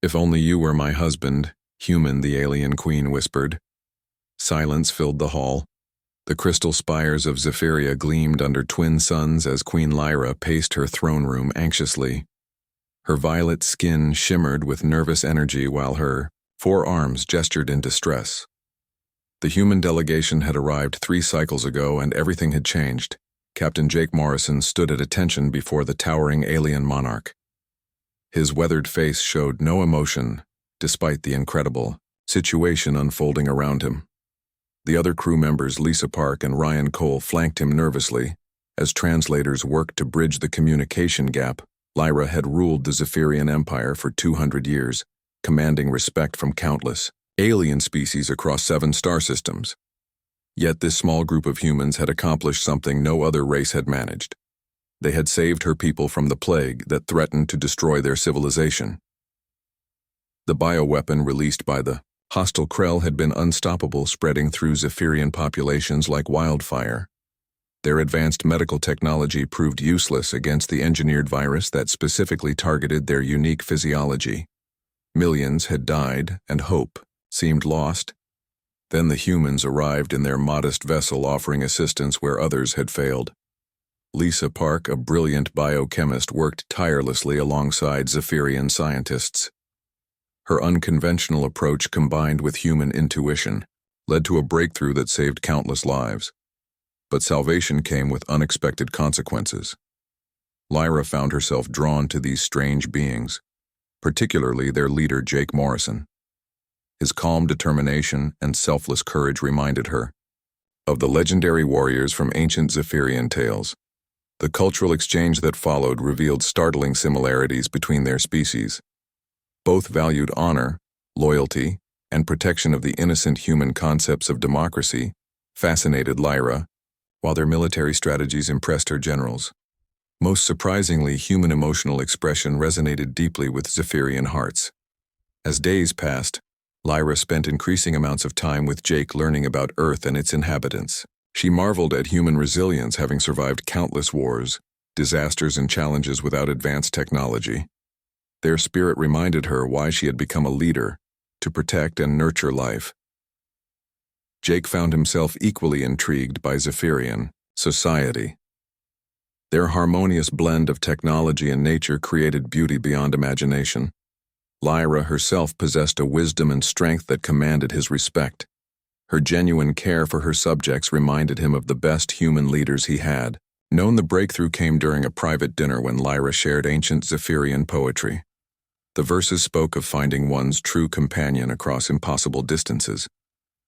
If only you were my husband, human, the alien queen whispered. Silence filled the hall. The crystal spires of Zephyria gleamed under twin suns as Queen Lyra paced her throne room anxiously. Her violet skin shimmered with nervous energy while her 4 arms gestured in distress. The human delegation had arrived 3 cycles ago and everything had changed. Captain Jake Morrison stood at attention before the towering alien monarch. His weathered face showed no emotion, despite the incredible situation unfolding around him. The other crew members, Lisa Park and Ryan Cole, flanked him nervously. As translators worked to bridge the communication gap, Lyra had ruled the Zephyrian Empire for 200 years, commanding respect from countless alien species across 7 star systems. Yet this small group of humans had accomplished something no other race had managed. They had saved her people from the plague that threatened to destroy their civilization. The bioweapon released by the hostile Krell had been unstoppable, spreading through Zephyrian populations like wildfire. Their advanced medical technology proved useless against the engineered virus that specifically targeted their unique physiology. Millions had died, and hope seemed lost. Then the humans arrived in their modest vessel, offering assistance where others had failed. Lisa Park, a brilliant biochemist, worked tirelessly alongside Zephyrian scientists. Her unconventional approach, combined with human intuition, led to a breakthrough that saved countless lives. But salvation came with unexpected consequences. Lyra found herself drawn to these strange beings, particularly their leader, Jake Morrison. His calm determination and selfless courage reminded her of the legendary warriors from ancient Zephyrian tales. The cultural exchange that followed revealed startling similarities between their species. Both valued honor, loyalty, and protection of the innocent human concepts of democracy fascinated Lyra, while their military strategies impressed her generals. Most surprisingly, human emotional expression resonated deeply with Zephyrian hearts. As days passed, Lyra spent increasing amounts of time with Jake learning about Earth and its inhabitants. She marveled at human resilience, having survived countless wars, disasters, and challenges without advanced technology. Their spirit reminded her why she had become a leader, to protect and nurture life. Jake found himself equally intrigued by Zephyrian society. Their harmonious blend of technology and nature created beauty beyond imagination. Lyra herself possessed a wisdom and strength that commanded his respect. Her genuine care for her subjects reminded him of the best human leaders he had known. The breakthrough came during a private dinner when Lyra shared ancient Zephyrian poetry. The verses spoke of finding one's true companion across impossible distances.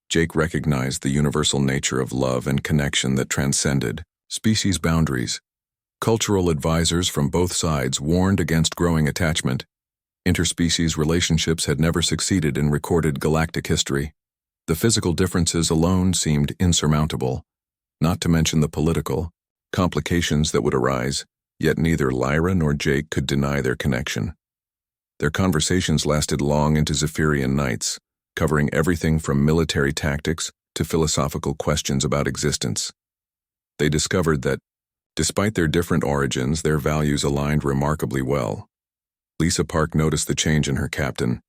Jake recognized the universal nature of love and connection that transcended species boundaries. Cultural advisors from both sides warned against growing attachment. Interspecies relationships had never succeeded in recorded galactic history. The physical differences alone seemed insurmountable, not to mention the political complications that would arise, yet neither Lyra nor Jake could deny their connection. Their conversations lasted long into Zephyrian nights, covering everything from military tactics to philosophical questions about existence. They discovered that, despite their different origins, their values aligned remarkably well. Lisa Park noticed the change in her captain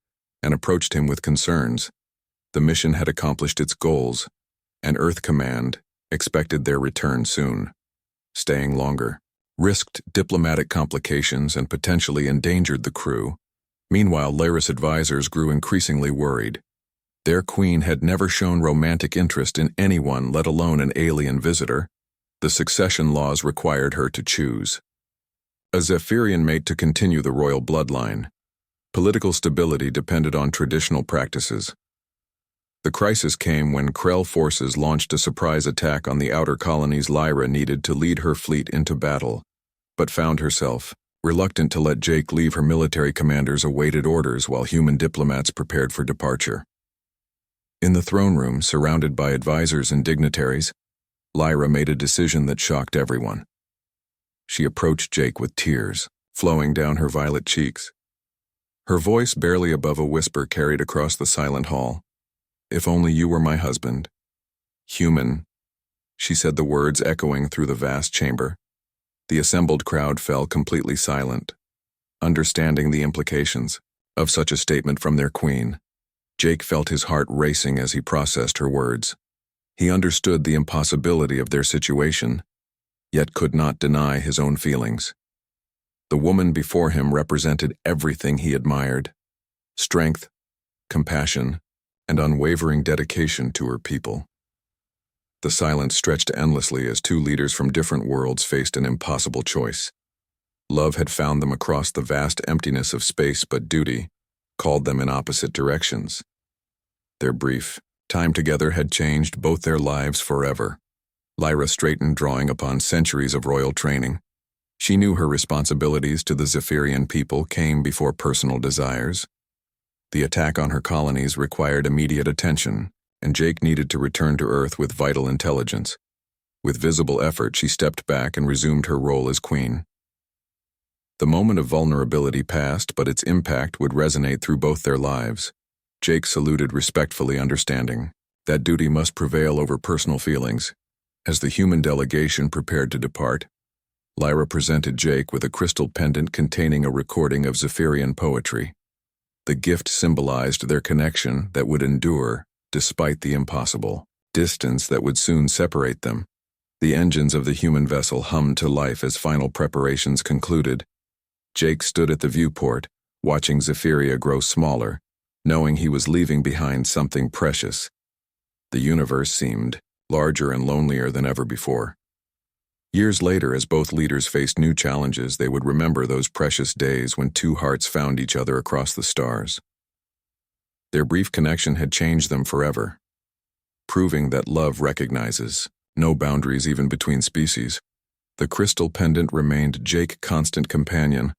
and approached him with concerns. The mission had accomplished its goals, and Earth Command expected their return soon. Staying longer risked diplomatic complications and potentially endangered the crew. Meanwhile, Lyra's advisors grew increasingly worried. Their queen had never shown romantic interest in anyone, let alone an alien visitor. The succession laws required her to choose a Zephyrian mate to continue the royal bloodline. Political stability depended on traditional practices. The crisis came when Krell forces launched a surprise attack on the outer colonies. Lyra needed to lead her fleet into battle, but found herself reluctant to let Jake leave. Her military commanders awaited orders while human diplomats prepared for departure. In the throne room, surrounded by advisors and dignitaries, Lyra made a decision that shocked everyone. She approached Jake with tears flowing down her violet cheeks. Her voice, barely above a whisper, carried across the silent hall. "If only you were my husband. Human." She said the words echoing through the vast chamber. The assembled crowd fell completely silent, understanding the implications. of such a statement from their queen. Jake felt his heart racing as he processed her words. He understood the impossibility of their situation, yet could not deny his own feelings. The woman before him represented everything he admired: strength, compassion, and unwavering dedication to her people. The silence stretched endlessly as two leaders from different worlds faced an impossible choice. Love had found them across the vast emptiness of space, but duty called them in opposite directions. Their brief time together had changed both their lives forever. Lyra straightened, drawing upon centuries of royal training. She knew her responsibilities to the Zephyrian people came before personal desires. The attack on her colonies required immediate attention, and Jake needed to return to Earth with vital intelligence. With visible effort, she stepped back and resumed her role as queen. The moment of vulnerability passed, but its impact would resonate through both their lives. Jake saluted respectfully, understanding that duty must prevail over personal feelings. As the human delegation prepared to depart, Lyra presented Jake with a crystal pendant containing a recording of Zephyrian poetry. The gift symbolized their connection that would endure despite the impossible distance that would soon separate them. The engines of the human vessel hummed to life as final preparations concluded. Jake stood at the viewport, watching Zephyria grow smaller, knowing he was leaving behind something precious. The universe seemed larger and lonelier than ever before. Years later, as both leaders faced new challenges, they would remember those precious days when two hearts found each other across the stars. Their brief connection had changed them forever, proving that love recognizes no boundaries even between species. The crystal pendant remained Jake's constant companion,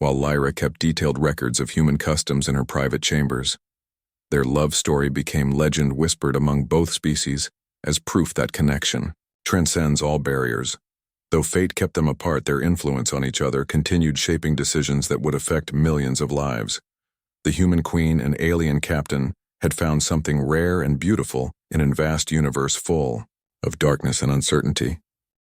while Lyra kept detailed records of human customs in her private chambers. Their love story became legend whispered among both species as proof that connection transcends all barriers. Though fate kept them apart, their influence on each other continued shaping decisions that would affect millions of lives. The human queen and alien captain had found something rare and beautiful in a vast universe full of darkness and uncertainty.